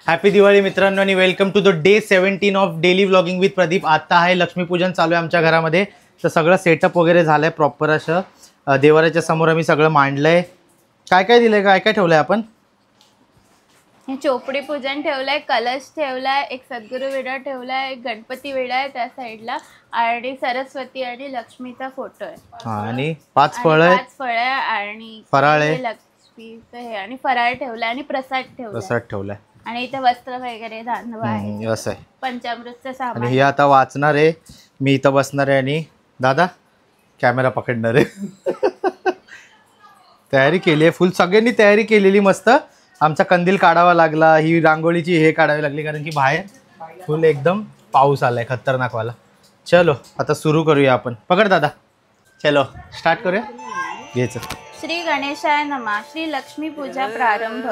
Happy Diwali मित्रांनो आणि welcome to the day 17 of daily vlogging with Pradeep. आता आहे लक्ष्मीपूजन चालू आहे आमच्या घरामध्ये, तर सगळं सेटअप वगैरे झालंय प्रॉपर असं। देवाऱ्याच्या समोर आम्ही सगळं मांडलंय। काय काय दिलंय, काय काय ठेवलंय आपण? चोपडी पूजन ठेवलंय, कलश ठेवलाय, एक सद्गुरू विडा ठेवलाय, एक गणपती विडा आहे त्या साईडला आणि सरस्वती आणि लक्ष्मीचा फोटो आहे। हां, आणि 5 फळं आहेत, 5 फळं आणि फराळ आहे, लक्ष्मीचं हे आणि फराळ ठेवलाय आणि प्रसाद ठेवलाय आणि इथे वस्त्र वगैरे धान्य आहे, असं आहे पंचामृतचं सामान। आणि हे आता वाचणार आहे, मी इथं बसणार आहे आणि दादा कॅमेरा पकडणार आहे। तयारी केली आहे फुल, सगळ्यांनी तयारी केलेली मस्त। आमचा कंदील काढावा लागला, ही रांगोळीची हे काढावी लागली कारण की बाहेर फुल एकदम पाऊस आलाय खतरनाक वाला। चलो आता सुरू करूया आपण। पकड दादा, चलो स्टार्ट करूया। घ्यायचं। श्री गणेशाय नमः। श्री लक्ष्मी पूजा प्रारंभ।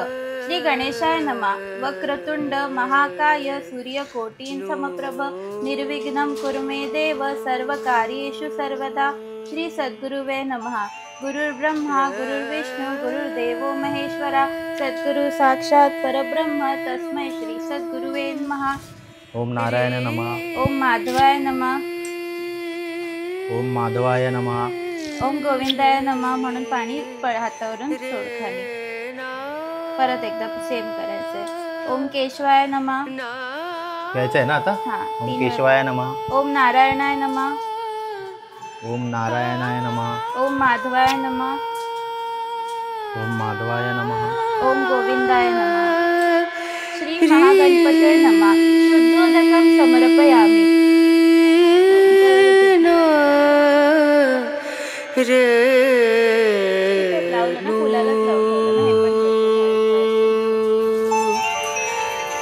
श्री गणेशाय नमः। वक्रतुंड महाकाय सूर्यकोटी समप्रभ निर्विघ्नं कुरु मे देव सर्वकार्येषु सर्वदा। श्री सद्गुरुवे नमः। गुरुर्ब्रह्मा गुरुर्विष्णु गुरुर्देवो महेश्वरा सद्गुरु साक्षात् परब्रह्म तस्मै श्री सद्गुरुवे नमः। ओम नारायण नमः। ओम माधवाय नमः। ओम माधवाय नमः। ओम गोविंदाय नमः म्हणून पाणी हातावरून सोड खाली। परत एकदा सेम करायचंय। ओम केशवाय नमः घ्यायचं आहे ना आता। ओम केशवाय नमः। ओम नारायणाय नमः। ओम नारायणाय नमः। ओम माधवाय नमः। ओम माधवाय नमः। ओम गोविंदाय नमः। श्री महागणपते नमः। शुद्धोदकं समर्पयामि।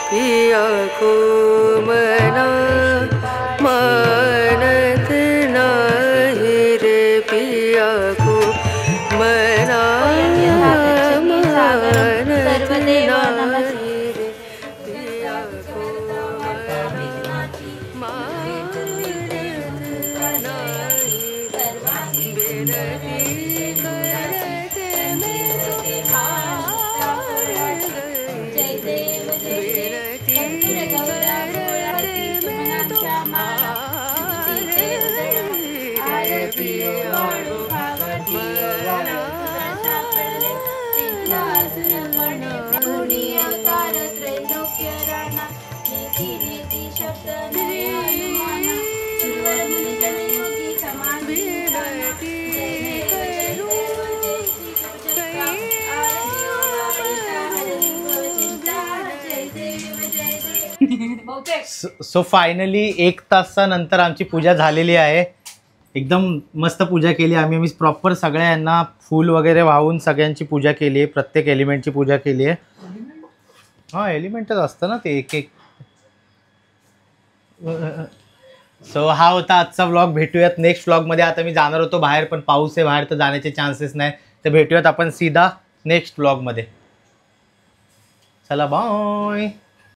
पिया को मना मानत नाही रे, पिया को मना सर्वदेव नमस्ते। सो फायनली 1 तासानंतर आमची पूजा झालेली आहे। एकदम मस्त पूजा केली आम्ही प्रॉपर सगळ्यांना फूल वगैरे वाहून सगळ्यांची पूजा केली आहे, प्रत्येक एलिमेंटची पूजा केली आहे। हां, एलिमेंटच असतं ना ते एक एक। सो हा होता आजचा व्लॉग। भेटूयात नेक्स्ट व्लॉगमध्ये। आता मी जाणार होतो बाहेर, पण पाऊस आहे बाहेर तर जाण्याचे चान्सेस नाही, तर भेटूयात आपण सीधा नेक्स्ट व्लॉगमध्ये। चला बाय।